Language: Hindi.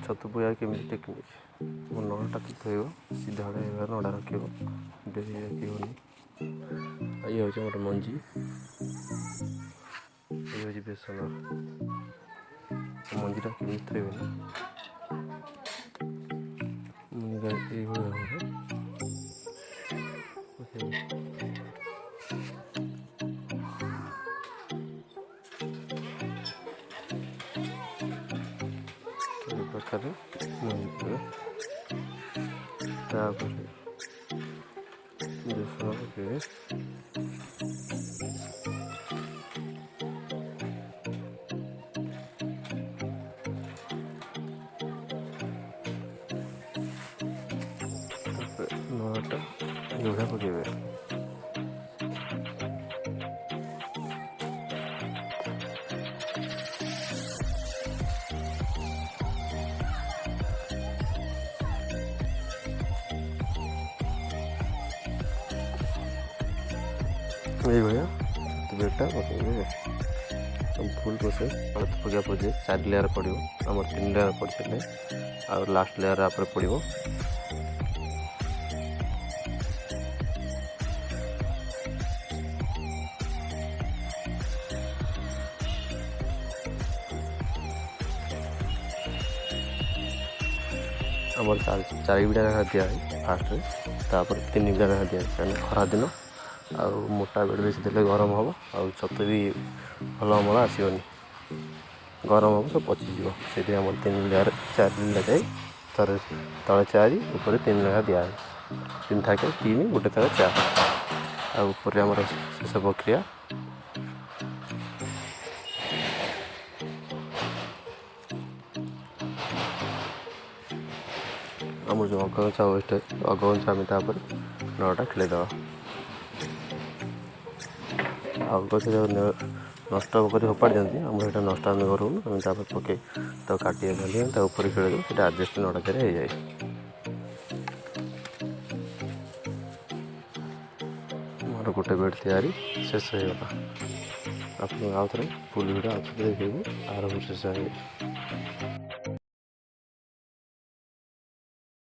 छतु पुया केमी टेक्निक मो नड़ा थोब सीधा नड़ा रख डेरी रखनी ये हूँ मोर मंजी ये हूँ बेसन मंजीटा केमी थोबे ना ये प्रकार मंजी बेसन पके नड़ा जोड़ा पकेबे ये भाया तो बेटा पकेबे फुल प्रोसेस पका पड़े 4 लेयर पड़ो आम 3 लेयर पड़ सारे आ लास्ट लेयर आप पड़ो आमर 4 बिड़ा लेखा दिए फास्ट तापर 3 बिड़ा लेखा दिए कहीं खरा दिन आ मोटा बेड बेसी देले गरम हम आ छतु भी भल अमल आसोनी गरम हम सब पचिज से आम 3 बिड़ा 4 लेखाएं तले 4 ऊपर 3 लेखा दिए 3 थाके 3 गोटे थाके 4 आ ऊपर आमर शेष प्रक्रिया आमर जो अगवंशा वेस्ट अगवंशा आम तापर नड़ा खेलदे आगे जो नष्ट कर फोपाड़ी दिखती आम से नष्ट आम करूँ आम पके काटे बांधे ऊपर खेल दे आडजस्ट नड़ा देर हो जाए मोर गोटे बेड तैयारी शेष होगा आप आउ थे फुल भिडियो आउ थे देखिए आरंभ शेष है।